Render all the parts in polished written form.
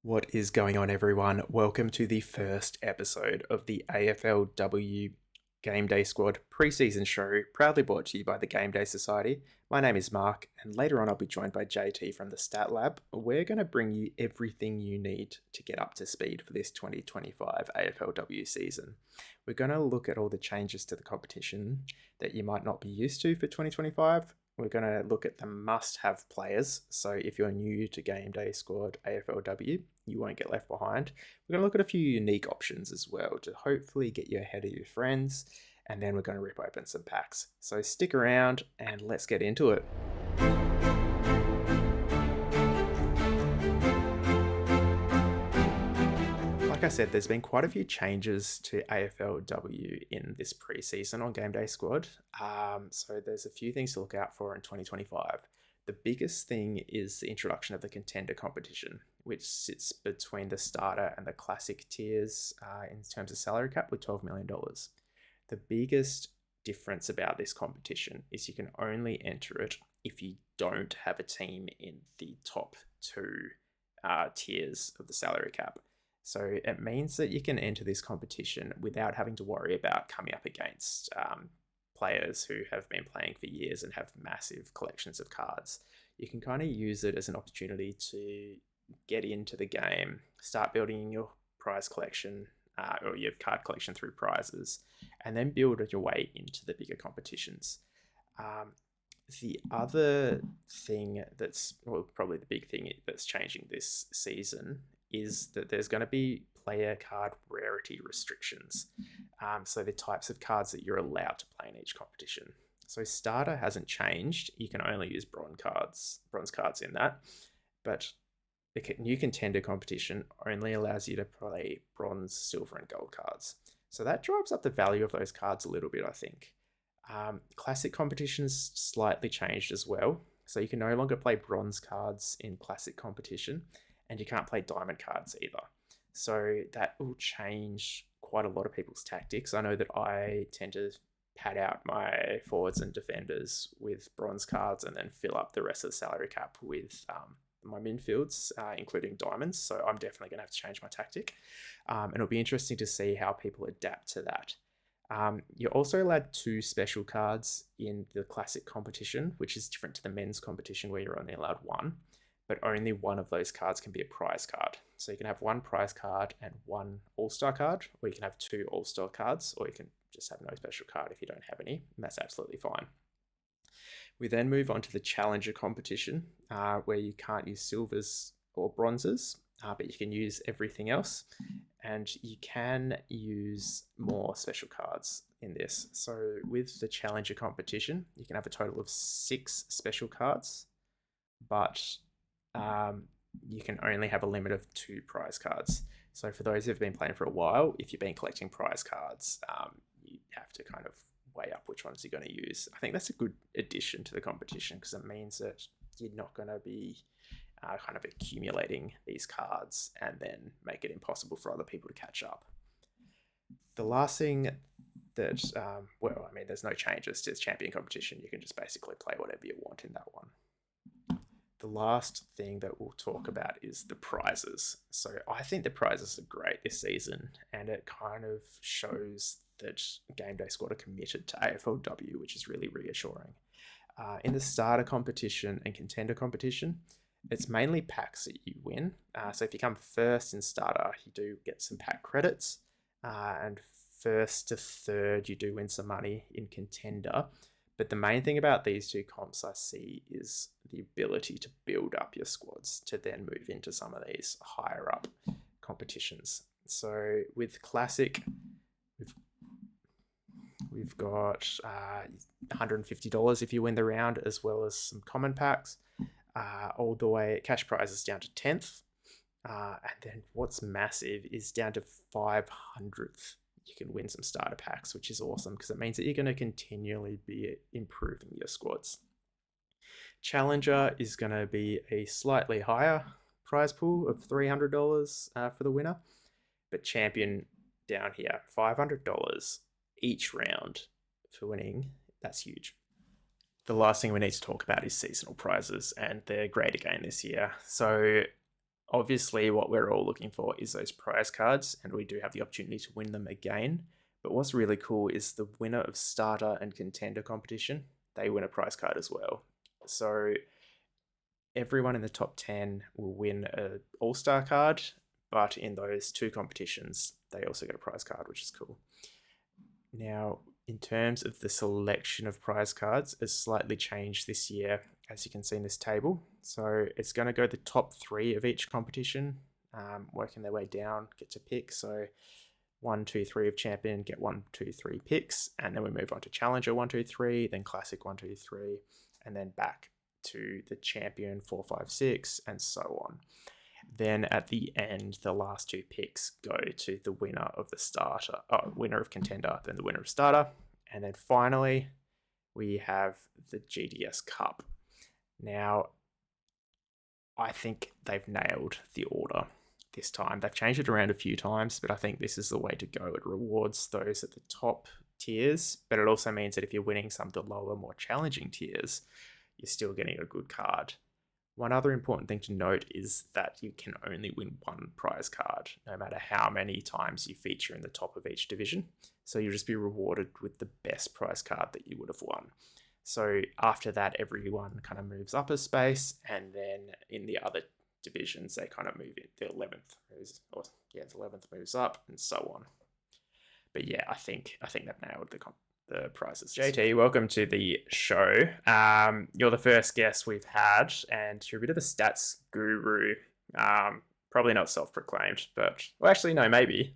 What is going on, everyone? Welcome to the first episode of the AFLW GameDay Squad preseason show, proudly brought to you by the GameDay Society. My name is Mark, and later on I'll be joined by JT from the Stat Lab. We're going to bring you everything you need to get up to speed for this 2025 AFLW season. We're going to look at all the changes to the competition that you might not be used to for 2025. We're going to look at the must-have players. So if you're new to GameDay Squad AFLW, you won't get left behind. We're going to look at a few unique options as well to hopefully get you ahead of your friends. And then we're going to rip open some packs. So stick around and let's get into it. Like I said, there's been quite a few changes to AFLW in this preseason on GameDay Squad. So there's a few things to look out for in 2025. The biggest thing is the introduction of the contender competition, which sits between the starter and the classic tiers in terms of salary cap with $12 million. The biggest difference about this competition is you can only enter it if you don't have a team in the top two tiers of the salary cap. So it means that you can enter this competition without having to worry about coming up against players who have been playing for years and have massive collections of cards. You can kind of use it as an opportunity to get into the game, start building your prize collection or your card collection through prizes, and then build your way into the bigger competitions. The other thing probably the big thing that's changing this season is that there's going to be player card rarity restrictions. So the types of cards that you're allowed to play in each competition. So starter hasn't changed. You can only use bronze cards in that. But the new contender competition only allows you to play bronze, silver, and gold cards. So that drives up the value of those cards a little bit, I think. Classic competitions slightly changed as well. So you can no longer play bronze cards in classic competition, and you can't play diamond cards either. So that will change quite a lot of people's tactics. I know that I tend to pad out my forwards and defenders with bronze cards and then fill up the rest of the salary cap with my midfields, including diamonds. So I'm definitely going to have to change my tactic. And it'll be interesting to see how people adapt to that. You're also allowed 2 special cards in the classic competition, which is different to the men's competition where you're only allowed 1. But only one of those cards can be a prize card. So you can have 1 prize card and 1 all-star card, or you can have 2 all-star cards, or you can just have no special card if you don't have any, and that's absolutely fine. We then move on to the challenger competition, where you can't use silvers or bronzes, but you can use everything else, and you can use more special cards in this. So with the challenger competition, you can have a total of 6 special cards, but you can only have a limit of 2 prize cards. So for those who've been playing for a while, if you've been collecting prize cards, you have to kind of weigh up which ones you're going to use. I think that's a good addition to the competition because it means that you're not going to be kind of accumulating these cards and then make it impossible for other people to catch up. The last thing that, there's no changes to this champion competition. You can just basically play whatever you want in that one. The last thing that we'll talk about is the prizes. So I think the prizes are great this season, and it kind of shows that GameDay Squad are committed to AFLW, which is really reassuring. In the starter competition and contender competition, it's mainly packs that you win. So if you come first in starter, you do get some pack credits, and first to third, you do win some money in contender. But the main thing about these 2 comps I see is the ability to build up your squads to then move into some of these higher up competitions. So with Classic, we've got $150 if you win the round, as well as some common packs, all the way cash prizes down to 10th. And then what's massive is down to 500th. You can win some starter packs, which is awesome because it means that you're going to continually be improving your squads. Challenger is going to be a slightly higher prize pool of $300 for the winner, but champion down here, $500 each round for winning. That's huge. The last thing we need to talk about is seasonal prizes, and they're great again this year. So obviously what we're all looking for is those prize cards, and we do have the opportunity to win them again. But what's really cool is the winner of starter and contender competition, they win a prize card as well. So everyone in the top 10 will win an all-star card, but in those two competitions, they also get a prize card, which is cool. Now, in terms of the selection of prize cards, it's slightly changed this year, as you can see in this table. So it's going to go the top 3 of each competition, working their way down, get to pick. So 1, 2, 3 of champion, get 1, 2, 3 picks, and then we move on to challenger 1, 2, 3, then classic 1, 2, 3, and then back to the champion 4, 5, 6, and so on. Then at the end, the last 2 picks go to the winner of the starter, winner of contender, then the winner of starter. And then finally, we have the GDS Cup. Now, I think they've nailed the order this time. They've changed it around a few times, but I think this is the way to go. It rewards those at the top tiers, but it also means that if you're winning some of the lower, more challenging tiers, you're still getting a good card. One other important thing to note is that you can only win 1 prize card, no matter how many times you feature in the top of each division. So you'll just be rewarded with the best prize card that you would have won. So after that, everyone kind of moves up a space, and then in the other divisions, they kind of move it. The 11th moves up, and so on. But yeah, I think they've nailed the prizes. JT, welcome to the show. You're the first guest we've had, and you're a bit of a stats guru. Probably not self-proclaimed, but well, actually, no, maybe.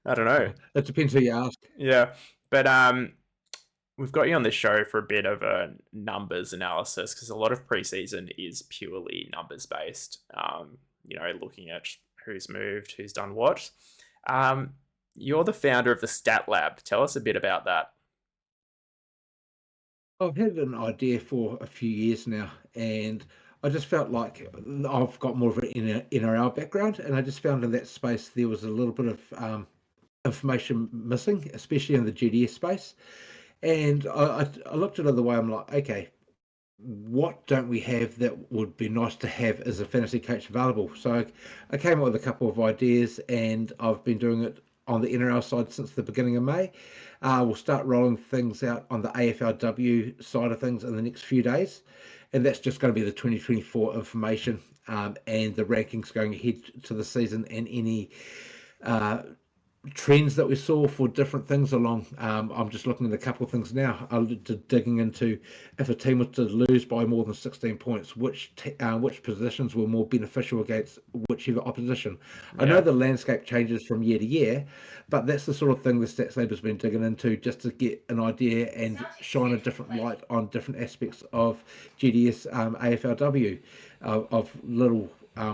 I don't know. It depends who you ask. Yeah, but we've got you on this show for a bit of a numbers analysis, because a lot of preseason is purely numbers based. Looking at who's moved, who's done what. You're the founder of the Stat Lab. Tell us a bit about that. I've had an idea for a few years now, and I just felt like I've got more of an NRL background, and I just found in that space there was a little bit of information missing, especially in the GDS space. And I looked at it the way I'm like, okay, what don't we have that would be nice to have as a fantasy coach available? So I came up with a couple of ideas, and I've been doing it on the NRL side since the beginning of May. We'll start rolling things out on the AFLW side of things in the next few days. And that's just going to be the 2024 information and the rankings going ahead to the season, and any trends that we saw for different things along. I'm just looking at a couple of things now. I'm digging into if a team was to lose by more than 16 points, which positions were more beneficial against whichever opposition. Yeah. I know the landscape changes from year to year, but that's the sort of thing the Stats Lab has been digging into, just to get an idea and shine a different light on different aspects of GDS AFLW, of little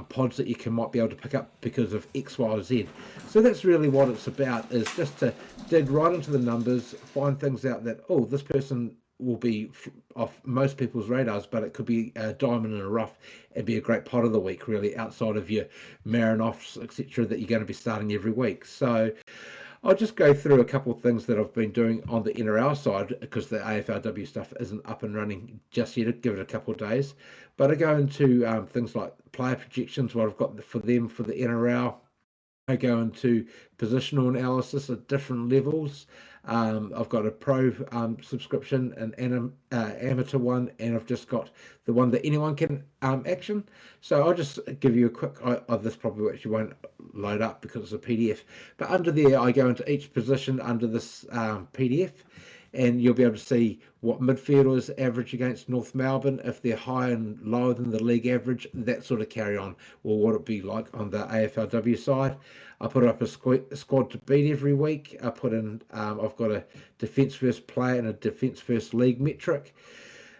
pods that you might be able to pick up because of X, Y, or Z. So that's really what it's about, is just to dig right into the numbers, find things out that, oh, this person will be off most people's radars, but it could be a diamond in the rough and be a great pod of the week, really, outside of your Marinoffs, etc., that you're going to be starting every week. So I'll just go through a couple of things that I've been doing on the NRL side, because the AFLW stuff isn't up and running just yet. Give it a couple of days. But I go into things like player projections, what I've got for them for the NRL. I go into positional analysis at different levels. I've got a pro subscription, an amateur one, and I've just got the one that anyone can action. So I'll just give you a quick, this probably actually won't load up because it's a PDF, but under there I go into each position under this PDF, and you'll be able to see what midfielders average against North Melbourne, if they're higher and lower than the league average, that sort of carry on, or what it'd be like on the AFLW side. I put up a squad to beat every week. I put in, I've got a defence first player and a defence first league metric,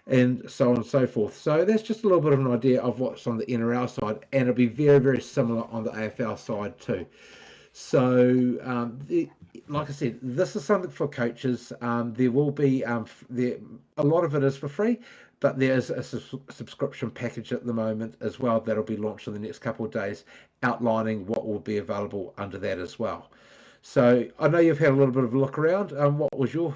and so on and so forth. So that's just a little bit of an idea of what's on the NRL side, and it'll be very, very similar on the AFL side too. So, like I said, this is something for coaches. There will be a lot of it is for free, but there's a subscription package at the moment as well that'll be launched in the next couple of days, outlining what will be available under that as well. So I know you've had a little bit of a look around. What was your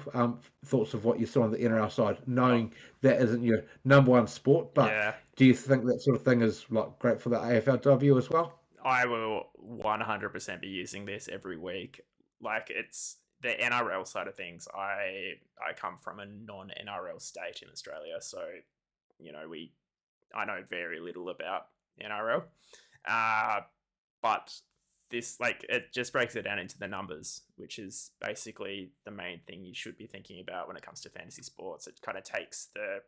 thoughts of what you saw on the NRL side, Oh, knowing that isn't your number one sport, but yeah. do you think that sort of thing is like great for the AFLW as well? I will 100% be using this every week. Like it's the NRL side of things. I come from a non NRL state in Australia, so we I know very little about NRL. Uh, but this it just breaks it down into the numbers, which is basically the main thing you should be thinking about when it comes to fantasy sports. It kind of takes the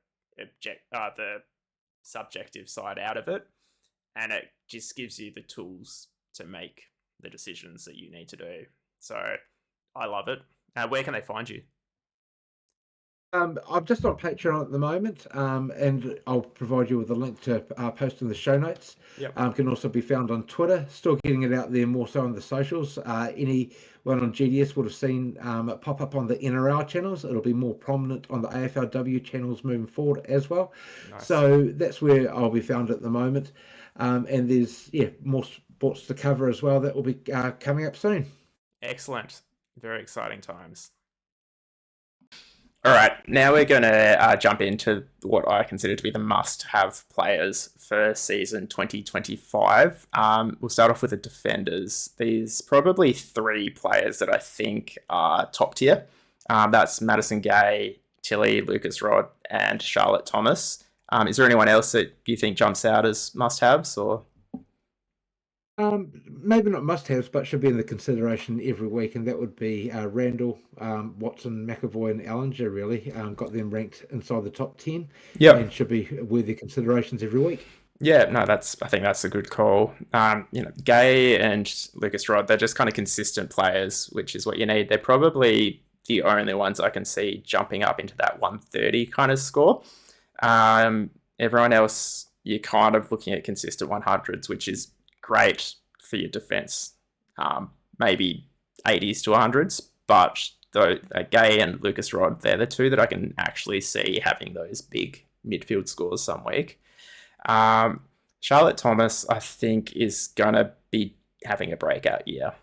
subjective side out of it, and it just gives you the tools to make the decisions that you need to do. So I love it. Where can they find you? I'm just on Patreon at the moment, and I'll provide you with a link to post in the show notes. Yep. Can also be found on Twitter. Still getting it out there more so on the socials. Anyone on GDS would have seen it pop up on the NRL channels. It'll be more prominent on the AFLW channels moving forward as well. Nice. So that's where I'll be found at the moment. And there's more sports to cover as well that will be coming up soon. Excellent. Very exciting times. All right, now we're going to jump into what I consider to be the must-have players for season 2025. We'll start off with the defenders. There's probably three players that I think are top tier. That's Madison Gay, Tilly, Lucas Rod, and Charlotte Thomas. Is there anyone else that you think jumps out as must-haves? Or Maybe not must-haves, but should be in the consideration every week, and that would be Randall, Watson, McAvoy, and Ellinger. Really, got them ranked inside the top 10, Yep. and should be worthy considerations every week. Yeah, no, I think that's a good call. Gay and Lucas Rod, they're just kind of consistent players, which is what you need. They're probably the only ones I can see jumping up into that 130 kind of score. Everyone else, you're kind of looking at consistent 100s, which is great for your defense. Maybe 80s to 100s, but though Gay and Lucas Rod, they're the two that I can actually see having those big midfield scores some week. Charlotte Thomas, I think, is going to be having a breakout year.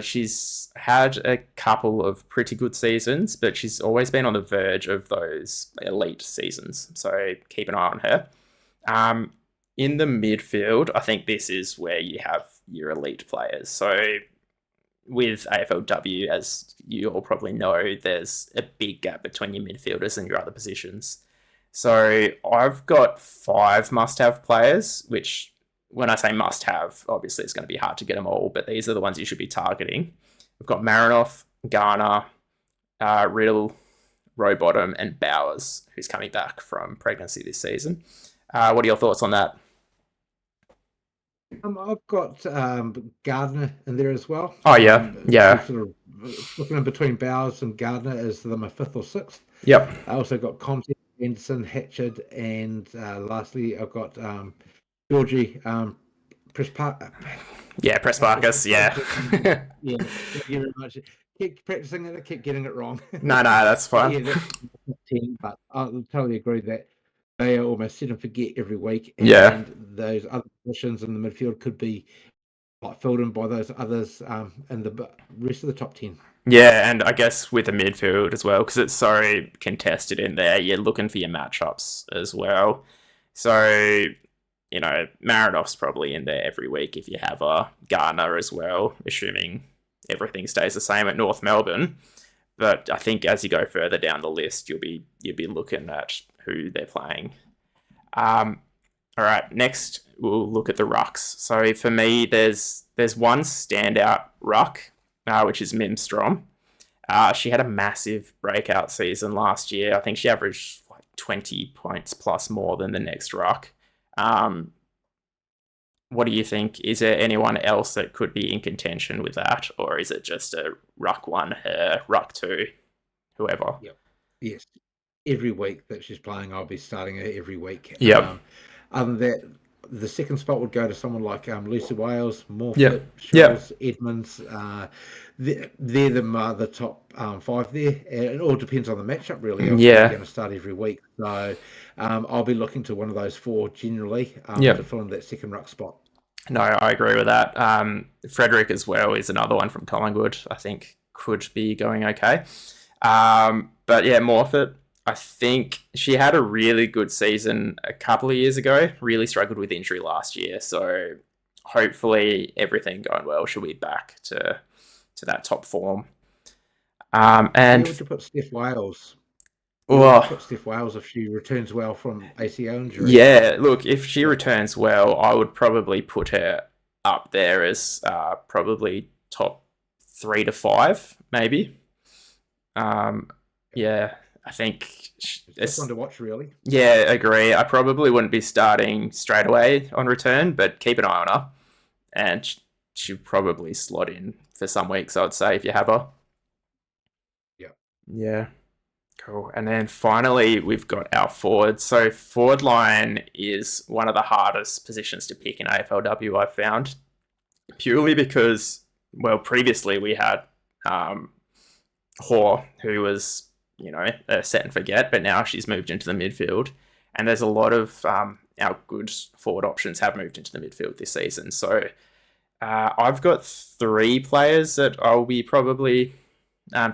She's had a couple of pretty good seasons, but she's always been on the verge of those elite seasons. So keep an eye on her. In the midfield, I think this is where you have your elite players. So with AFLW, as you all probably know, there's a big gap between your midfielders and your other positions. So I've got 5 must-have players, which when I say must-have, obviously it's going to be hard to get them all, but these are the ones you should be targeting. We've got Marinoff, Garner, Riddle, Rowbottom, and Bowers, who's coming back from pregnancy this season. What are your thoughts on that? I've got Gardner in there as well. Oh, yeah. Yeah. Sort of looking in between Bowers and Gardner as my 5th or 6th. Yep. I also got Conte, Anderson, Hatchard, and lastly I've got Georgie, Press Park. Yeah, Press Marcus. Yeah. Yeah, thank you very much. Keep practicing it, keep getting it wrong. No, that's fine. Yeah, that's 10, but I totally agree that they are almost set and forget every week, and Yeah. those other positions in the midfield could be filled in by those others in the rest of the top 10. Yeah, and I guess with the midfield as well, because it's so contested in there, you're looking for your matchups as well. So, Marinoff's probably in there every week if you have a Garner as well, assuming everything stays the same at North Melbourne. But I think as you go further down the list, you'll be looking at who they're playing. All right, next we'll look at the rucks. So for me, there's one standout ruck, which is Mim Strom. She had a massive breakout season last year. I think she averaged 20 points plus more than the next ruck. What do you think? Is there anyone else that could be in contention with that? Or is it just a ruck 1, her, ruck 2, whoever? Yep. Yes. Every week that she's playing, I'll be starting her every week. Yep. Other than that, the second spot would go to someone like Lucy Wales, Morfitt, Yep. Scholes, Edmonds. They're the top 5 there. It all depends on the matchup, really. I'm going to start every week. So I'll be looking to one of those 4 generally to fill in that second ruck spot. No, I agree with that. Frederick as well is another one from Collingwood. I think could be going okay. But yeah, Morfitt, I think she had a really good season a couple of years ago. Really struggled with injury last year, so hopefully everything going well. She'll be back to that top form. Where And would you put Steph Wales? Where would you well, put Steph Wales if she returns well from ACL injury? yeah, look, if she Yeah, returns well, I would probably put her up there as probably top 3 to 5, maybe. Um, yeah, I think it's just one it's to watch, really. yeah, agree. I probably wouldn't be starting straight away on return, but keep an eye on her, and she'll probably slot in for some weeks. I'd say if you have her. Yeah. Yeah, cool. And then finally, we've got our forwards. So forward line is one of the hardest positions to pick in AFLW. I've found purely because, well, previously we had um, Hoare, who was, a set and forget, but now she's moved into the midfield. And there's a lot of our good forward options have moved into the midfield this season. So I've got 3 players that I'll be probably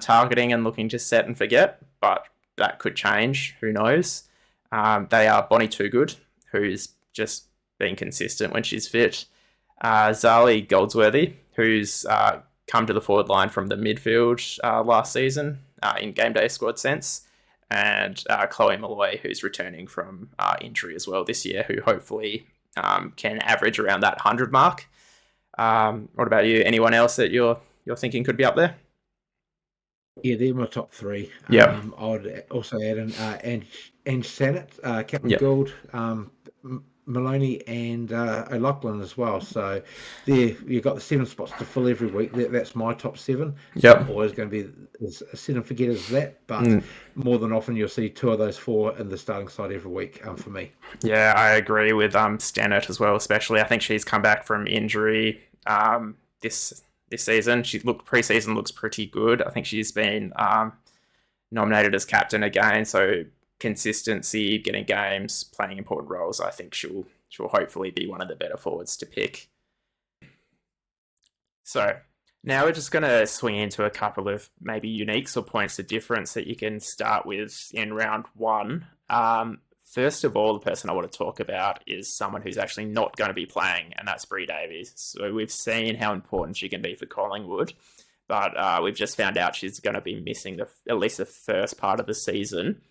targeting and looking to set and forget, but that could change. Who knows? They are Bonnie Too Good, who's just been consistent when she's fit. Zali Goldsworthy, who's come to the forward line from the midfield last season in GameDay Squad sense, and Chloe Malloy, who's returning from injury as well this year, who hopefully can average around that 100 mark. What about you? Anyone else that you're thinking could be up there? Yeah, they're my top three. Yeah, I would also add in Ange Sennett, Captain yeah, Gould, Maloney, and O'Loughlin as well. So there you've got the 7 spots to fill every week. That's my top 7. It's not yep. always going to be as set and forget as that, but Mm. more than often you'll see 2 of those 4 in the starting side every week for me. Yeah, I agree with Stannard as well. Especially, I think she's come back from injury this season. She looked preseason looks pretty good. I think she's been nominated as captain again. So consistency, getting games, playing important roles. I think she'll hopefully be one of the better forwards to pick. So now we're just going to swing into a couple of maybe uniques or points of difference that you can start with in round one. First of all, the person I want to talk about is someone who's actually not going to be playing, and that's Bree Davies. So we've seen how important she can be for Collingwood, but we've just found out she's going to be missing at least the first part of the season.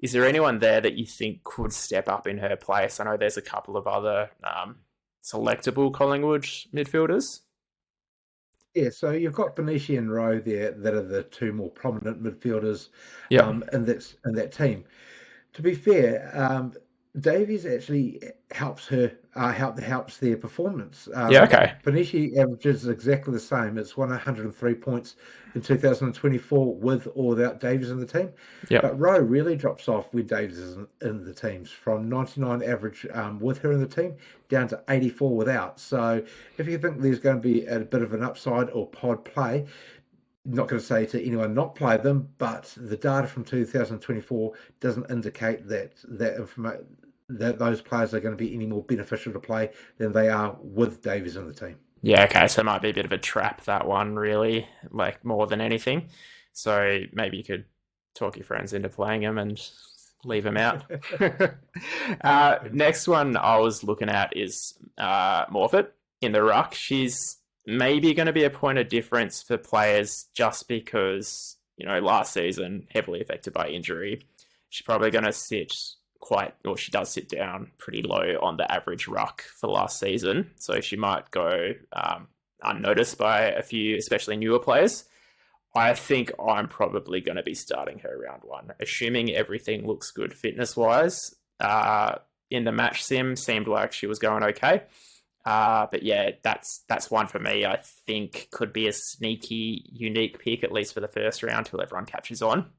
Is there anyone there that you think could step up in her place? I know there's a couple of other selectable Collingwood midfielders. Yeah, so you've got Benici and Rowe there that are the 2 more prominent midfielders Yeah. in that team. To be fair, Davies actually helps their performance. Yeah. Okay. Benici averages exactly the same. It's 103 points in 2024 with or without Davies in the team. Yep. But Rowe really drops off with Davies in the teams from 99 average with her in the team down to 84 without. So if you think there's going to be a bit of an upside or pod play, not going to say to anyone not play them, but the data from 2024 doesn't indicate that those players are going to be any more beneficial to play than they are with Davies in the team. Yeah, okay, so it might be a bit of a trap, that one, really, like more than anything. So maybe you could talk your friends into playing him and leave him out. Next one I was looking at is Morfitt in the ruck. She's maybe going to be a point of difference for players just because, last season, heavily affected by injury. She's probably going to she does sit down pretty low on the average ruck for last season. So she might go unnoticed by a few, especially newer players. I think I'm probably going to be starting her round one, assuming everything looks good fitness wise. In the match sim, seemed like she was going okay. But yeah, that's one for me. I think could be a sneaky, unique pick, at least for the first round, till everyone catches on.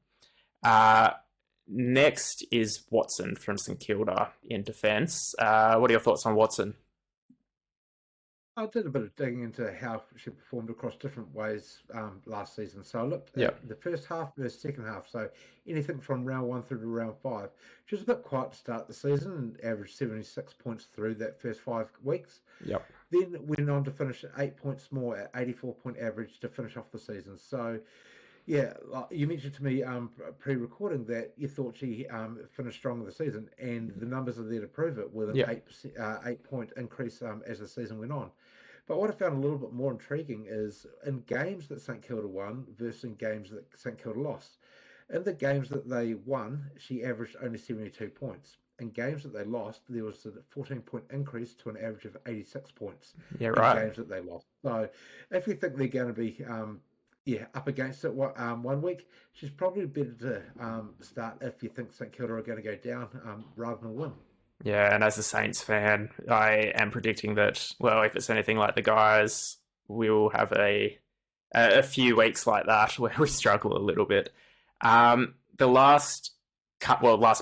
Uh, Next is Watson from St Kilda in defence. What are your thoughts on Watson? I did a bit of digging into how she performed across different ways last season. So I looked Yeah. at the first half versus second half. So anything from round 1 through to round 5. She was a bit quiet to start the season and averaged 76 points through that first 5 weeks. Yep. Then went on to finish at 8 points more at 84-point average to finish off the season. So yeah, like you mentioned to me pre-recording that you thought she finished strong in the season, and the numbers are there to prove it with an Yeah. 8-point increase as the season went on. But what I found a little bit more intriguing is in games that St Kilda won versus in games that St Kilda lost. In the games that they won, she averaged only 72 points. In games that they lost, there was a 14-point increase to an average of 86 points Yeah. in Right. games that they lost. So if you think they're going to be up against it one week, she's probably better to start if you think St Kilda are going to go down rather than win. Yeah, and as a Saints fan, I am predicting that, well, if it's anything like the guys, we'll have a few weeks like that where we struggle a little bit. The last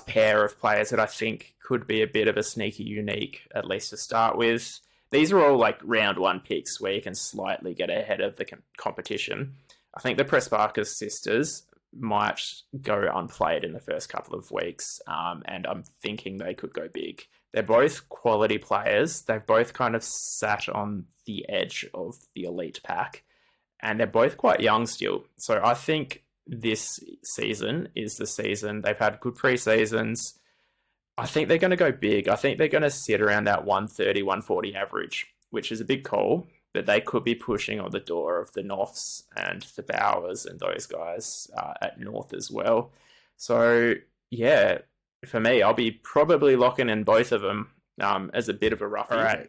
pair of players that I think could be a bit of a sneaky unique, at least to start with. These are all like round 1 picks where you can slightly get ahead of the competition. I think the Pressbarkers sisters might go unplayed in the first couple of weeks, and I'm thinking they could go big. They're both quality players. They've both kind of sat on the edge of the elite pack, and they're both quite young still. So I think this season is the season. They've had good pre-seasons. I think they're going to go big. I think they're going to sit around that 130, 140 average, which is a big call, but they could be pushing on the door of the Norths and the Bowers and those guys at North as well. So, yeah, for me, I'll be probably locking in both of them as a bit of a roughie. All right.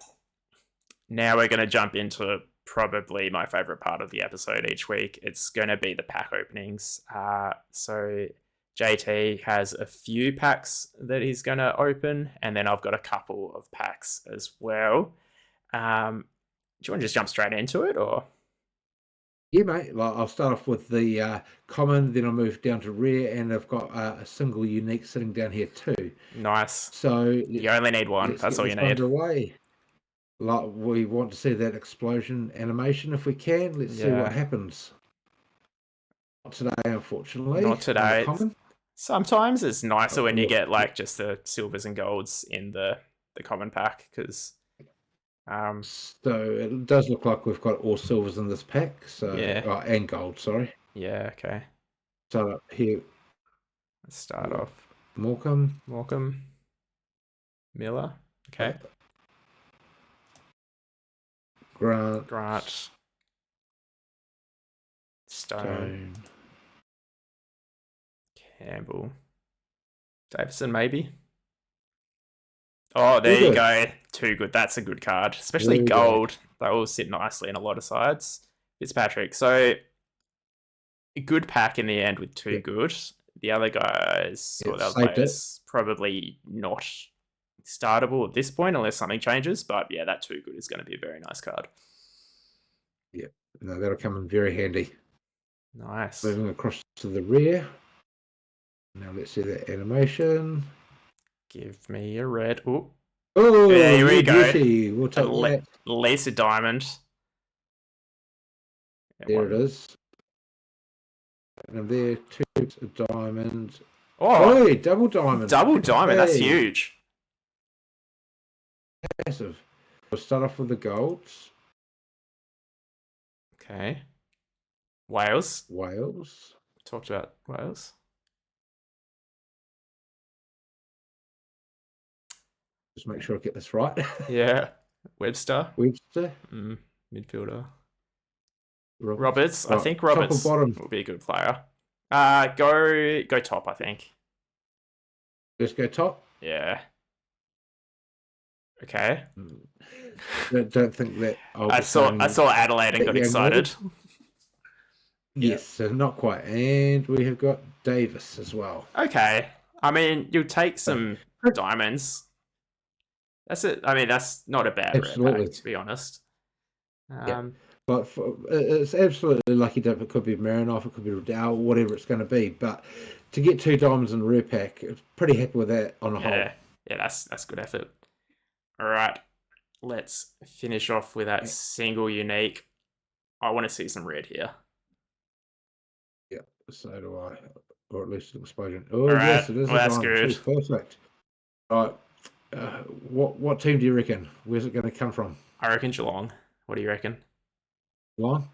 Now we're going to jump into probably my favourite part of the episode each week. It's going to be the pack openings. So JT has a few packs that he's going to open, and then I've got a couple of packs as well. Do you want to just jump straight into it, or? Yeah, mate. Well, I'll start off with the common, then I'll move down to rare, and I've got a single unique sitting down here too. Nice. So you only need one. That's all you need. Underway. Like we want to see that explosion animation if we can. Let's see what happens. Not today, unfortunately. Not today. Common. Sometimes it's nicer when you get like just the silvers and golds in the common pack because. So it does look like we've got all silvers in this pack. So yeah, and gold. Sorry. Yeah. Okay. Start up here. Let's start off. Morecambe. Miller. Okay. Grant. Stone. Campbell. Davison, maybe. Oh, there you go. Too good. That's a good card. Especially gold. They all sit nicely in a lot of sides. Fitzpatrick. So, a good pack in the end with two good. The other guys, or the other players, probably not startable at this point unless something changes. But yeah, that too good is going to be a very nice card. Yeah. No, that'll come in very handy. Nice. Moving across to the rear. Now let's see that animation. Give me a red. Oh, there we go. We'll take that. At least a diamond. There it is. And there, two diamonds. Oh, double diamond. Double diamond. That's huge. Massive. We'll start off with the golds. Okay. Wales. Talked about Wales. Just make sure I get this right. Yeah. Webster. Midfielder. Roberts. I think Roberts top or bottom will be a good player. Go top, I think. Just go top? Yeah. Okay. Don't think that I saw Adelaide and got excited. Yes, so not quite. And we have got Davis as well. Okay. I mean, you'll take some diamonds. That's it. I mean, that's not a bad red pack, to be honest. But it's absolutely lucky dip. It could be Marinoff, it could be Riddell, whatever it's going to be. But to get 2 diamonds in a rare pack, pretty happy with that on a whole. Yeah, that's good effort. All right. let's finish off with that single unique. I want to see some red here. Yeah, so do I. Or at least an explosion. Oh, All yes, right. it is Well, a that's diamond too. good. Perfect. All right. What team do you reckon? Where's it going to come from? I reckon Geelong. What do you reckon? One?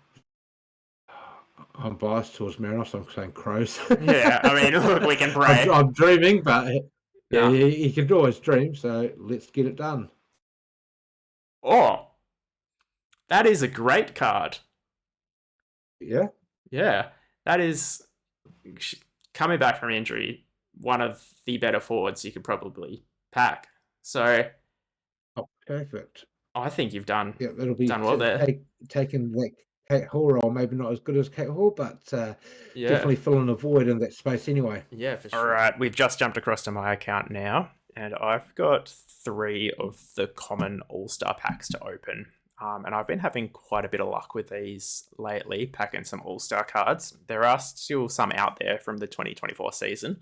I'm biased towards Mariners, so I'm saying Crows. Yeah, I mean, look, we can pray. I'm dreaming, but yeah, No. he can always dream, so let's get it done. Oh, that is a great card. Yeah. Yeah, that is coming back from injury, one of the better forwards you could probably pack. So Oh, perfect. I think you've done Yeah, that'll be well there. taking that Kate Hall role, maybe not as good as Kate Hall, but Yeah. definitely filling a void in that space anyway. Yeah, for sure. All right, we've just jumped across to my account now, and I've got 3 of the common All-Star packs to open. And I've been having quite a bit of luck with these lately, packing some All-Star cards. There are still some out there from the 2024 season,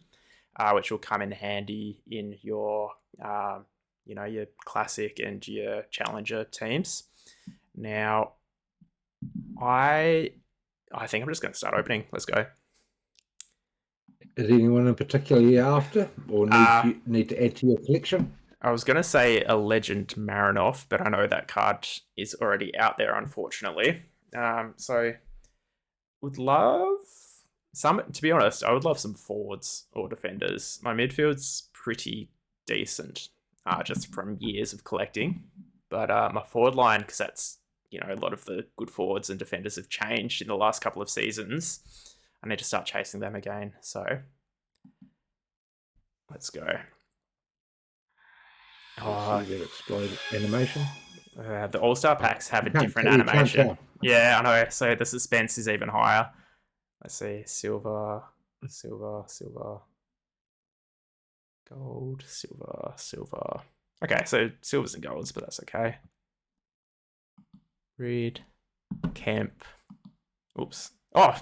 which will come in handy in your, your classic and your challenger teams. Now, I think I'm just going to start opening. Let's go. Is anyone in particular you're after, or need to add to your collection? I was going to say a Legend Marinov, but I know that card is already out there, unfortunately. So would love some, to be honest, I would love some forwards or defenders. My midfield's pretty decent, just from years of collecting. But my forward line, because that's, a lot of the good forwards and defenders have changed in the last couple of seasons. I need to start chasing them again. So let's go. See that explode animation. The All-Star packs have a different animation. Yeah, I know. So the suspense is even higher. Let's see. Silver, gold, silver. Okay, so silvers and golds, but that's okay. Reed, Kemp. Oops. Oh,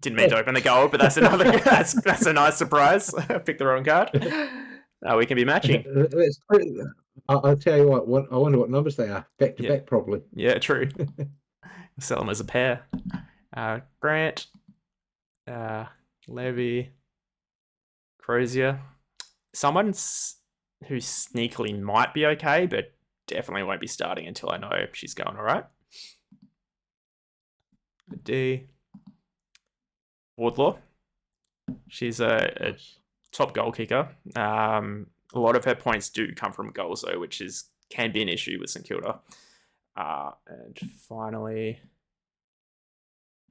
didn't mean to open the gold, but that's another. that's a nice surprise. I picked the wrong card. We can be matching. I'll tell you what. I wonder what numbers they are. Back to back, probably. Yeah, true. Sell them as a pair. Grant, Levy, Crozier. Someone who sneakily might be okay, but definitely won't be starting until I know if she's going all right. D. Wardlaw. She's a top goal kicker. A lot of her points do come from goals, though, which can be an issue with St Kilda. And finally,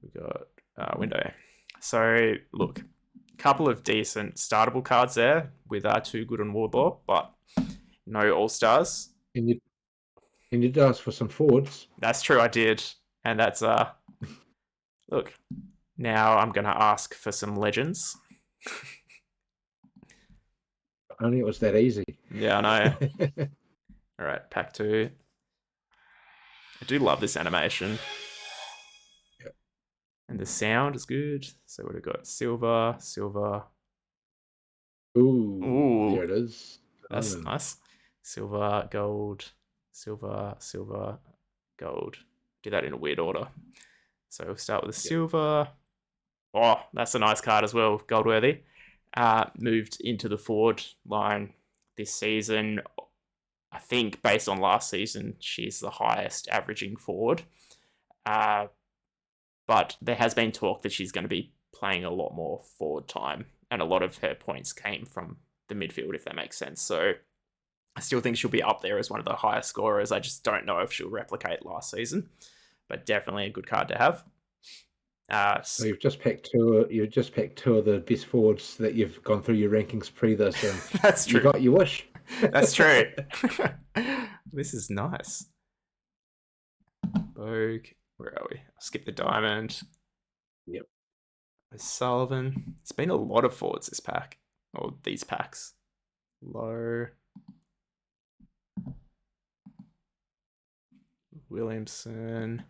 we got Window. So, look, a couple of decent startable cards there with 2 good on Wardlaw, but no All-Stars. And you did ask for some forwards. That's true, I did. And that's, look, now I'm going to ask for some legends. Only it was that easy. Yeah, I know. All right, pack 2. I do love this animation. Yep. And the sound is good. So what have we got? Silver. Ooh, there it is. That's nice. Silver, gold, silver, gold. Do that in a weird order. So we'll start with the silver. Oh, that's a nice card as well. Goldworthy. Moved into the forward line this season. I think based on last season, she's the highest averaging forward. But there has been talk that she's going to be playing a lot more forward time, and a lot of her points came from the midfield, if that makes sense. So I still think she'll be up there as one of the highest scorers. I just don't know if she'll replicate last season, but definitely a good card to have. So you've just picked two. You've just picked 2 of the best forwards that you've gone through your rankings pre this, and that's true. You got your wish. That's true. This is nice. Bogue. Where are we? I'll skip the diamond. Yep. Sullivan. It's been a lot of forwards this pack, or these packs. Low. Williamson.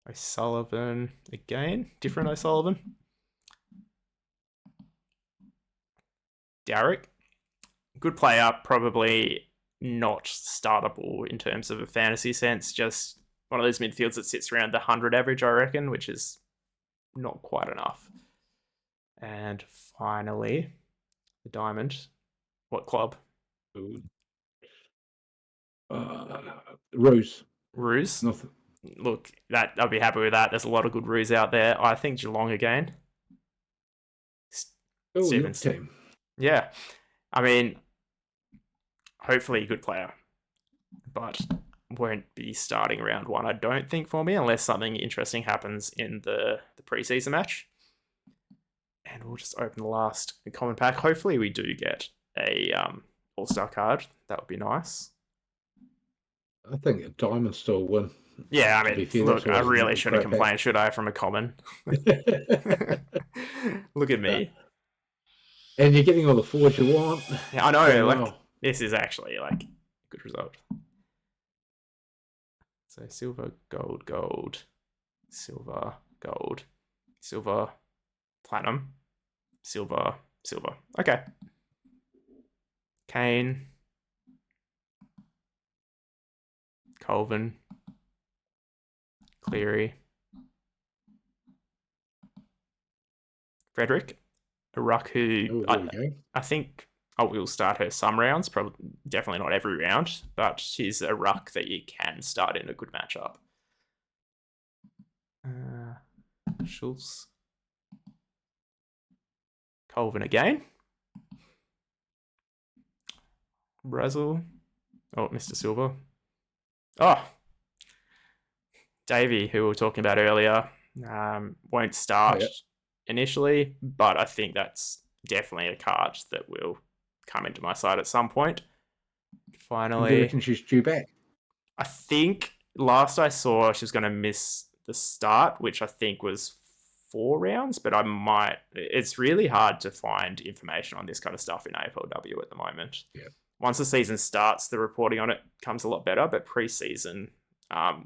O'Sullivan. Again, different O'Sullivan. Derek. Good player, probably not startable in terms of a fantasy sense. Just one of those midfields that sits around the 100 average, I reckon, which is not quite enough. And finally, the diamond. What club? Ruse. Ruse. Nothing. Look, that I'll be happy with that. There's a lot of good Ruse out there. I think Geelong again. Oh, Stevens. team. Yeah. I mean, hopefully a good player, but won't be starting round one, I don't think, for me, unless something interesting happens in the preseason match. And we'll just open the last common pack. Hopefully we do get a all-star card. That would be nice. I think a diamond still win. Yeah, I mean, look, I really shouldn't complain, should I, from a common? Look at me. And you're getting all the forwards you want. Yeah, I know. Like, this is actually like a good result. So silver, gold, gold, silver, gold, silver, platinum, silver, silver. Okay. Kane, Colvin, Cleary, Frederick, a ruck who I think will start her some rounds, probably definitely not every round, but she's a ruck that you can start in a good matchup. Schultz, Colvin again, Brazil, oh, Mr. Silver, oh, Davey, who we were talking about earlier, won't start initially, but I think that's definitely a card that will come into my side at some point. Finally, you reckon she's due back? I think last I saw she was going to miss the start, which I think was 4 rounds, but it's really hard to find information on this kind of stuff in AFLW at the moment. Yeah. Once the season starts, the reporting on it comes a lot better, but pre-season,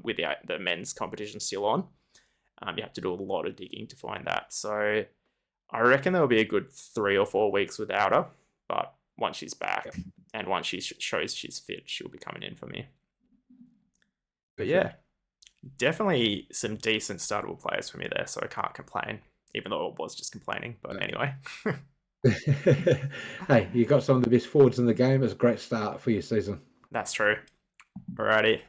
with the men's competition still on, you have to do a lot of digging to find that. So I reckon there'll be a good 3 or 4 weeks without her, but once she's back and once she shows she's fit, she'll be coming in for me. But yeah, definitely some decent startable players for me there, so I can't complain, even though it was just complaining. But anyway. Hey, you got some of the best forwards in the game. It's a great start for your season. That's true. Alrighty.